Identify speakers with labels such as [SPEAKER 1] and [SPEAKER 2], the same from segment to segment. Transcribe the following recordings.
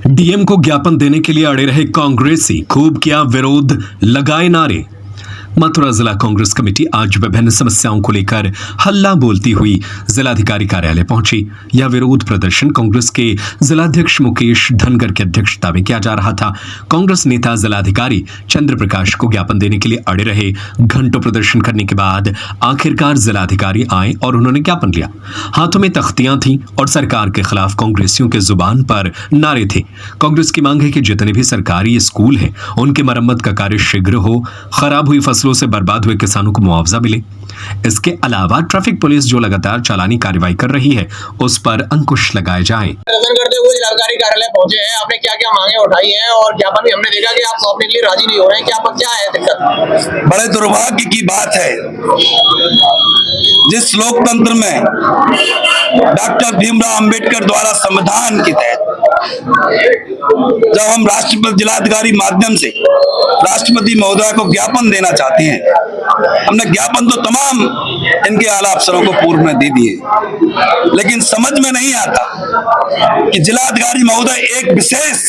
[SPEAKER 1] DM को ज्ञापन देने के लिए अड़े रहे कांग्रेसी, खूब किया विरोध, लगाए नारे। मथुरा जिला कांग्रेस कमेटी आज विभिन्न समस्याओं को लेकर हल्ला बोलती हुई जिलाधिकारी कार्यालय पहुंची। यह विरोध प्रदर्शन कांग्रेस के जिलाध्यक्ष मुकेश धनगर की अध्यक्षता में किया जा रहा था। कांग्रेस नेता जिलाधिकारी चंद्र प्रकाश को ज्ञापन देने के लिए अड़े रहे। घंटों प्रदर्शन करने के बाद आखिरकार जिलाधिकारी आए और उन्होंने ज्ञापन लिया। हाथों में तख्तियां थीं और सरकार के खिलाफ कांग्रेसियों के जुबान पर नारे थे। कांग्रेस की मांग है कि जितने भी सरकारी स्कूल हैं उनकी मरम्मत का कार्य शीघ्र हो, खराब हुई फसलों से बर्बाद हुए किसानों को मुआवजा मिले। इसके अलावा ट्रैफिक पुलिस जो लगातार चालानी कार्रवाई कर रही है उस पर अंकुश लगाए जाए।
[SPEAKER 2] प्रदर्शन करते हुए जिलाधिकारी कार्यालय पहुंचे हैं। आपने क्या क्या मांगे उठाई हैं और ज्ञापन भी हमने देखा कि आप सौंपने के लिए राजी नहीं हो रहे हैं। क्या है दिक्कत?
[SPEAKER 3] बड़े दुर्भाग्य की बात है, जिस लोकतंत्र में डॉक्टर भीमराव अंबेडकर द्वारा संविधान के तहत जब हम राष्ट्रपति जिलाधिकारी माध्यम से राष्ट्रपति महोदय को ज्ञापन देना चाहते हैं, हमने ज्ञापन तो तमाम इनके आला अफसरों को पूर्व में दे दिए, लेकिन समझ में नहीं आता कि जिलाधिकारी महोदय एक विशेष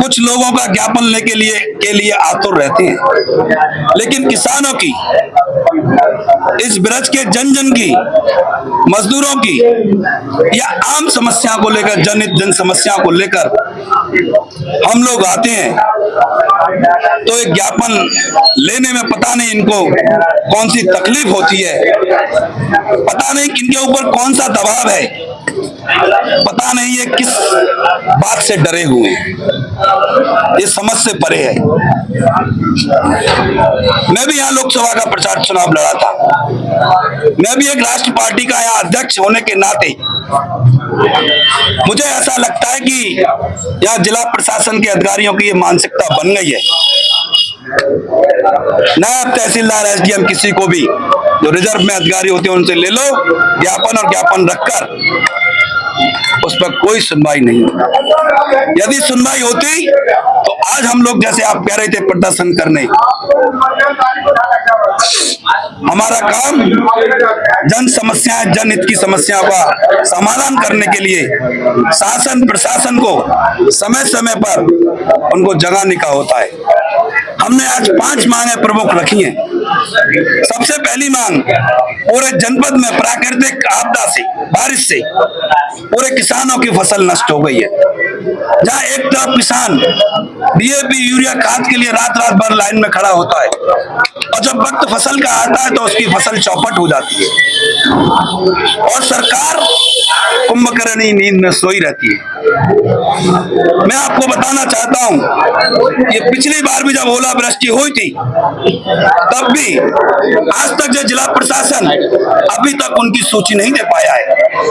[SPEAKER 3] कुछ लोगों का ज्ञापन लेने के लिए आतुर रहते हैं, लेकिन किसानों की, इस ब्रज के जन की, मजदूरों की या आम समस्या को लेकर, जन समस्या को लेकर हम लोग आते हैं तो एक ज्ञापन लेने में पता नहीं इनको कौन सी तकलीफ होती है, पता नहीं किनके ऊपर कौन सा दबाव है, पता नहीं ये किस बात से डरे हुए हैं, ये समझ से परे है। मैं भी यहाँ लोकसभा का प्रचार चुनाव लड़ा था। मैं भी एक राष्ट्र पार्टी का यहाँ अध्यक्ष होने के नाते मुझे ऐसा लगता है कि यहाँ जिला प्रशासन के अधिकारियों की ये मानसिकता बन गई है। नायब तहसीलदार, एसडीएम, किसी को भी जो रिजर्व में अधिकारी होते हैं उनसे ले लो ज्ञापन, और ज्ञापन रखकर उस पर कोई सुनवाई नहीं होती। यदि सुनवाई होती तो आज हम लोग, जैसे आप कह रहे थे, प्रदर्शन करने, हमारा काम जन समस्याएं, जनहित की समस्याओं का समाधान करने के लिए शासन प्रशासन को समय समय पर उनको जगाने का होता है। हमने आज 5 मांगें प्रमुख रखी हैं। सबसे पहली मांग, पूरे जनपद में प्राकृतिक आपदा से, बारिश से पूरे किसानों की फसल नष्ट हो गई है। जहां एक तरफ किसान डीएपी यूरिया खाद के लिए रात रात भर लाइन में खड़ा होता है और जब वक्त फसल का आता है तो उसकी फसल चौपट हो जाती है और सरकार कुंभकर्णी नींद में सोई रहती है। मैं आपको बताना चाहता हूं, ये पिछली बार भी जब ओलावृष्टि हुई थी तब भी आज तक जो जिला प्रशासन अभी तक उनकी सूची नहीं दे पाया है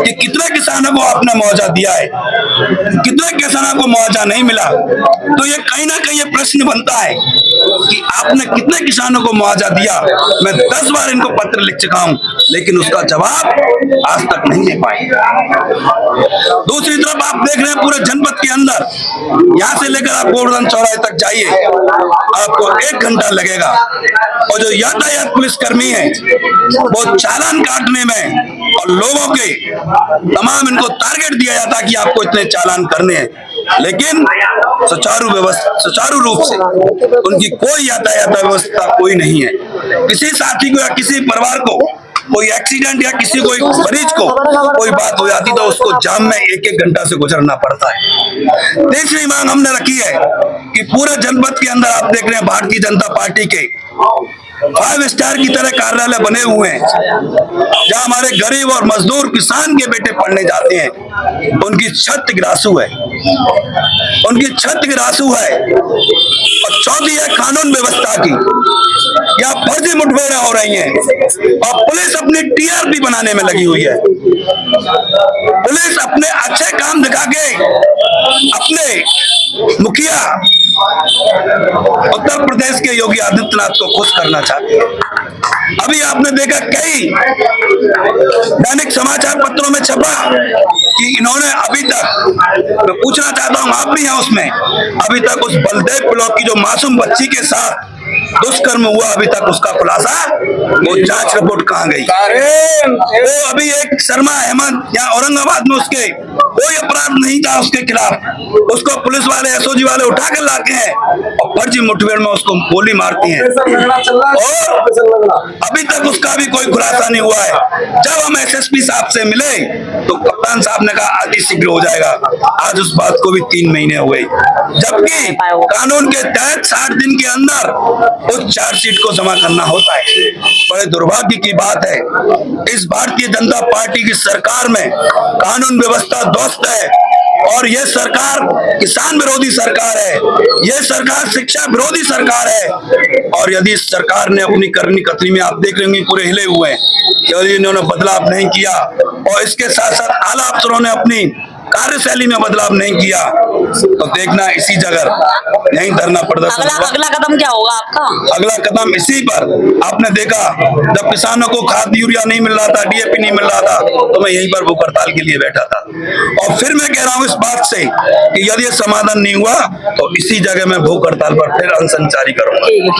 [SPEAKER 3] कि कितने किसानों को आपने मुआवजा दिया है, कितने किसानों को मुआवजा नहीं मिला। तो ये कहीं ना कहीं ये प्रश्न बनता है कि आपने कितने किसानों को मुआवजा दिया। मैं 10 बार इनको पत्र लिख चुका हूं, लेकिन उसका जवाब आज तक नहीं दे पाए। दूसरी तरफ आप देख रहे हैं पूरे जनपद के अंदर, यहां से लेकर आप गोवर्धन चौराहे तक जाइए, आपको 1 घंटा लगेगा और जो यातायात पुलिस कर्मी है वो चालान काटने में, और लोगों के तमाम इनको टारगेट दिया जाता है कि आपको इतने चालान करने हैं, लेकिन सुचारू रूप से उनकी कोई यातायात व्यवस्था कोई नहीं है। किसी साथी को या किसी परिवार को कोई एक्सीडेंट या किसी कोई मरीज को कोई बात हो जाती तो उसको जाम में 1-1 घंटा से गुजरना पड़ता है। तीसरी मांग हमने रखी है कि पूरे जनपद के अंदर आप देख रहे हैं भारतीय जनता पार्टी के 5 स्टार की तरह कार्यालय बने हुए हैं, जहां हमारे गरीब और मजदूर किसान के बेटे पढ़ने जाते हैं, उनकी छत गिरासू है, उनकी छत गिरासू है। और चौथी है कानून व्यवस्था की, यहाँ फर्जी मुठभेड़ें हो रही हैं और पुलिस अपनी टीआरपी बनाने में लगी हुई है। पुलिस अपने अच्छे काम दिखा के अपने मुखिया उत्तर प्रदेश के योगी आदित्यनाथ को खुश करना चाहती है। अभी आपने देखा कई दैनिक समाचार पत्रों में छपा कि इन्होंने अभी तक, मैं पूछना चाहता हूं आप भी हैं उसमें, अभी तक उस बलदेव ब्लॉक की जो मासूम बच्ची के साथ दुष्कर्म हुआ, अभी तक उसका खुलासा, वो जांच रिपोर्ट कहां गई? वो अभी एक शर्मा अहमद यहाँ औरंगाबाद में उसके कोई अपराध नहीं था उसके खिलाफ, उसको पुलिस वाले एसओजी वाले उठा कर लाते हैं और फर्जी मुठभेड़ में उसको गोली मारती हैं और अभी तक उसका भी कोई खुलासा नहीं हुआ है। जब हम एसएसपी साहब से मिले तो कप्तान साहब ने कहा अति शीघ्र हो जाएगा। आज उस बात को भी 3 महीने हो गए, जबकि कानून के तहत 60 दिन के अंदर उस चार्जशीट को जमा करना होता है। बड़े दुर्भाग्य की बात है, इस भारतीय जनता पार्टी की सरकार में कानून व्यवस्था ध्वस्त है और यह सरकार किसान विरोधी सरकार है, यह सरकार शिक्षा विरोधी सरकार है। और यदि इस सरकार ने अपनी करनी कतरी में आप देख लेंगे पूरे हिले हुए हैं, यदि इन्होंने बदलाव नहीं किया और इसके साथ साथ आला अफसरों ने अपनी कार्यशैली में बदलाव नहीं किया तो देखना इसी जगह यही धरना प्रदर्शन होगा।
[SPEAKER 4] अगला कदम क्या होगा आपका?
[SPEAKER 3] अगला कदम इसी पर, आपने देखा जब किसानों को खाद यूरिया नहीं मिल रहा था, डीएपी नहीं मिल रहा था, तो मैं यहीं पर भूख हड़ताल के लिए बैठा था। और फिर मैं कह रहा हूँ इस बात से कि यदि समाधान नहीं हुआ तो इसी जगह मैं भूख हड़ताल पर फिर अनशन जारी करूंगा।